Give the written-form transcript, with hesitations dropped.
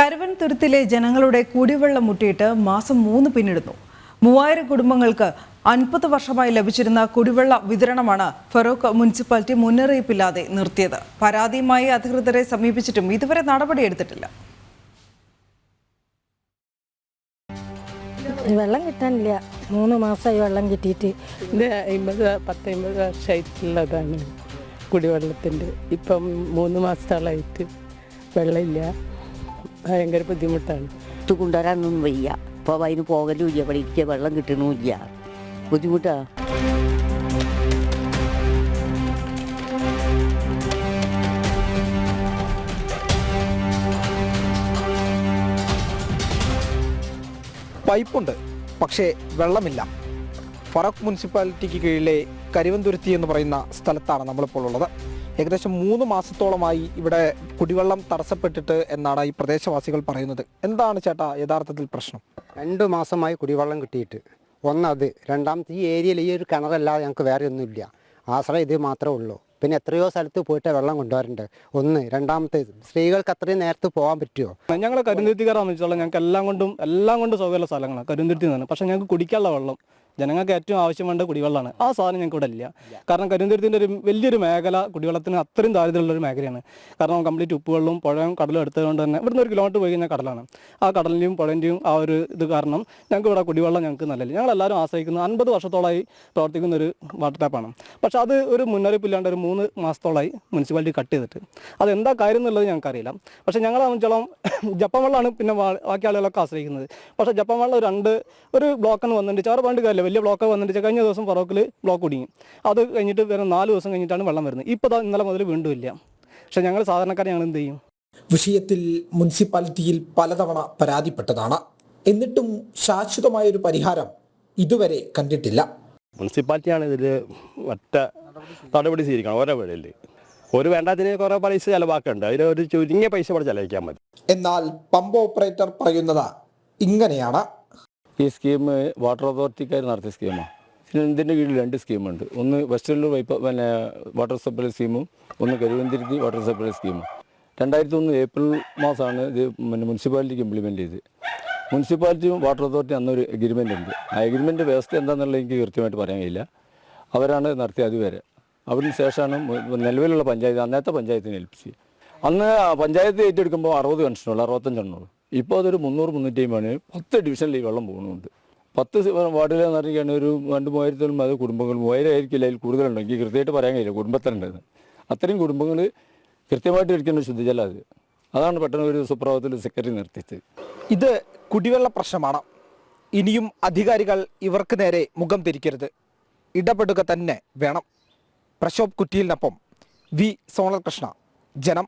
കരുവൻതുരുത്തിലെ ജനങ്ങളുടെ കുടിവെള്ളം മുട്ടിയിട്ട് മാസം 3 പിന്നിടുന്നു. 3000 കുടുംബങ്ങൾക്ക് 50 വർഷമായി ലഭിച്ചിരുന്ന കുടിവെള്ള വിതരണമാണ് ഫറോക്ക് മുനിസിപ്പാലിറ്റി മുന്നറിയിപ്പില്ലാതെ നിർത്തിയത്. പരാതിയുമായി അധികൃതരെ സമീപിച്ചിട്ടും ഇതുവരെ നടപടിയെടുത്തിട്ടില്ല. വെള്ളം കിട്ടാനില്ല. 3 മാസമായി വെള്ളം കിട്ടിയിട്ട്. 50 വർഷമായിട്ടുള്ളതാണ് കുടിവെള്ളത്തിൻ്റെ. ഇപ്പം 3 മാസത്തോളമായിട്ട് വെള്ളമില്ല. ഭയങ്കര ബുദ്ധിമുട്ടാണ്. കൊണ്ടുവരാനൊന്നും വയ്യ. ഇപ്പോൾ അതിന് പോകലുമില്ല, പഠിക്കുക വെള്ളം കിട്ടണമില്ല. ബുദ്ധിമുട്ടാ. പൈപ്പുണ്ട്, പക്ഷേ വെള്ളമില്ല. ഫറോക്ക് മുനിസിപ്പാലിറ്റിക്ക് കീഴിലെ കരുവൻതുരുത്തി എന്ന് പറയുന്ന സ്ഥലത്താണ് നമ്മളിപ്പോൾ ഉള്ളത്. ഏകദേശം 3 മാസത്തോളമായി ഇവിടെ കുടിവെള്ളം തടസ്സപ്പെട്ടിട്ട് എന്നാണ് ഈ പ്രദേശവാസികൾ പറയുന്നത്. എന്താണ് ചേട്ടാ യഥാർത്ഥത്തിൽ പ്രശ്നം? 2 മാസമായി കുടിവെള്ളം കിട്ടിയിട്ട്. ഒന്നത്, രണ്ടാമത്തെ ഈ ഏരിയയിൽ ഈ ഒരു കിണറല്ലാതെ ഞങ്ങൾക്ക് വേറെ ഒന്നുമില്ല. ആശ്രയം ഇത് മാത്രമേ ഉള്ളൂ. പിന്നെ എത്രയോ സ്ഥലത്ത് പോയിട്ട് വെള്ളം കൊണ്ടുവരണ്ട്. ഒന്ന്, രണ്ടാമത്തെ സ്ത്രീകൾക്ക് അത്രയും നേരത്തെ പോകാൻ പറ്റുമോ? ഞങ്ങൾ കരുന്തുരുത്തിക്കാരാണെന്ന് വെച്ചാൽ ഞങ്ങൾക്ക് എല്ലാം കൊണ്ടും സൗകര്യമുള്ള സ്ഥലങ്ങളാണ് കരുന്തുരുത്തി നിന്ന്. പക്ഷേ ഞങ്ങൾക്ക് കുടിക്കാനുള്ള വെള്ളം, ജനങ്ങൾക്ക് ഏറ്റവും ആവശ്യം വേണ്ട കുടിവെള്ളമാണ്. ആ സാധനം ഞങ്ങൾക്ക് ഇവിടെ ഇല്ല. കാരണം കരുന്തുരുത്തിൻ്റെ ഒരു വലിയൊരു മേഖല കുടിവെള്ളത്തിന് അത്രയും ദാരിദ്ര്യമുള്ളൊരു മേഖലയാണ്. കാരണം കംപ്ലീറ്റ് ഉപ്പുവെള്ളവും പുഴയും കടലും എടുത്തതുകൊണ്ട് തന്നെ ഇവിടുന്ന് 1 കിലോമീറ്റർ പോയി കഴിഞ്ഞാൽ കടലാണ്. ആ കടലിൻ്റെയും പുഴൻ്റെയും ആ ഒരു ഇത് കാരണം ഞങ്ങൾക്ക് ഇവിടെ കുടിവെള്ളം ഞങ്ങൾക്ക് നല്ലതില്ല. ഞങ്ങളെല്ലാവരും ആശ്രയിക്കുന്നത് 50 വർഷത്തോളമായി പ്രവർത്തിക്കുന്ന ഒരു വാട്ടർ ടാപ്പാണ്. പക്ഷേ അത് ഒരു മുന്നറിയിപ്പില്ലാണ്ട് ഒരു 3 മാസത്തോളമായി മുനിസിപ്പാലിറ്റി കട്ട് ചെയ്തിട്ട്. അതെന്താ കാര്യം എന്നുള്ളത് ഞങ്ങൾക്കറിയില്ല. പക്ഷേ ഞങ്ങളെ സംബന്ധിച്ചോളം ജപ്പാൻ വെള്ളമാണ് പിന്നെ ബാക്കി ആളുകളൊക്കെ ആശ്രയിക്കുന്നത്. പക്ഷേ ജപ്പാൻ വെള്ളം ഒരു ബ്ലോക്കാണ് വന്നിട്ട് 6 പോയിന്റ് കാര്യമില്ല, വലിയ ബ്ലോക്ക് വന്നിട്ട് കഴിഞ്ഞ ദിവസം ഫറോക്കിൽ ബ്ലോക്ക് കുടുങ്ങി. അത് കഴിഞ്ഞിട്ട് വേറെ 4 ദിവസം കഴിഞ്ഞിട്ടാണ് വെള്ളം വരുന്നത്. ഇപ്പോൾ ഇന്നലെ മുതൽ വീണ്ടും ഇല്ല. പക്ഷേ ഞങ്ങൾ സാധാരണക്കാർ ഞങ്ങൾ എന്ത് ചെയ്യും? വിഷയത്തിൽ മുനിസിപ്പാലിറ്റിയിൽ പലതവണ പരാതിപ്പെട്ടതാണ്. എന്നിട്ടും ശാശ്വതമായൊരു പരിഹാരം ഇതുവരെ കണ്ടിട്ടില്ല. മുനിസിപ്പാലിറ്റിയാണ് ഇതിൽ ഒറ്റ നടപടി സ്വീകരിക്കണം. ഓരോ വീടിൽ ഒരു വേണ്ടതിന് കുറേ പൈസ ചിലവാക്കുന്നുണ്ട്. അതിലൊരു ചുരുങ്ങിയ പൈസ ഇവിടെ ചിലവഴിക്കാൻ മതി. എന്നാൽ പമ്പ് ഓപ്പറേറ്റർ പറയുന്നത് ഇങ്ങനെയാണ്. ഈ സ്കീം വാട്ടർ അതോറിറ്റിക്കാർ നടത്തിയ സ്കീമാണ്. ഇതിൻ്റെ കീഴിൽ 2 സ്കീമുണ്ട്. ഒന്ന് വെസ്റ്റേണിലൂർ വാട്ടർ സപ്ലൈ സ്കീമും ഒന്ന് കരുവന്തുരുത്തി വാട്ടർ സപ്ലൈ സ്കീമും. 2001 ഏപ്രിൽ മാസമാണ് ഇത് മുനിസിപ്പാലിറ്റിക്ക് ഇംപ്ലിമെൻറ്റ് ചെയ്ത്. മുനിസിപ്പാലിറ്റിയും വാട്ടർ അതോറിറ്റി അന്നൊരു എഗ്രിമെൻ്റ് ഉണ്ട്. ആ എഗ്രിമെൻ്റ് വ്യവസ്ഥ എന്താണെന്നുള്ളത് എനിക്ക് കൃത്യമായിട്ട് പറയാൻ കഴിയില്ല. അവരാണ് നടത്തിയത് അതുവരെ. അതിന് ശേഷമാണ് നിലവിലുള്ള പഞ്ചായത്ത്, അന്നത്തെ പഞ്ചായത്തിനെ ഏൽപ്പിച്ച്. അന്ന് പഞ്ചായത്ത് ഏറ്റെടുക്കുമ്പോൾ 60 കണക്ഷനുള്ളൂ, 65 എണ്ണുള്ളൂ. ഇപ്പോൾ അതൊരു 300-350 10 ഡിവിഷനിൽ ഈ വെള്ളം പോകുന്നുണ്ട്. 10 വാർഡിലെന്ന് പറഞ്ഞാൽ ഒരു 2,000-3,000 അത് കുടുംബങ്ങൾ 3000 ആയിരിക്കില്ല, അതിൽ കൂടുതലുണ്ടോ എനിക്ക് കൃത്യമായിട്ട് പറയാൻ കഴിയില്ല. കുടുംബത്തിലുണ്ടെന്ന് അത്രയും കുടുംബങ്ങൾ കൃത്യമായിട്ട് ഇരിക്കേണ്ട ശുദ്ധജലം അത്. അതാണ് പെട്ടെന്ന് ഒരു സുപ്രഭാതത്തിൽ സെക്രട്ടറി നിർത്തിയത്. ഇത് കുടിവെള്ള പ്രശ്നമാണ്. ഇനിയും അധികാരികൾ ഇവർക്ക് നേരെ മുഖം തിരിക്കരുത്, ഇടപെടുക തന്നെ വേണം. പ്രശോഭ് കുറ്റിയിലിനൊപ്പം വി സോണൽ കൃഷ്ണ, ജനം.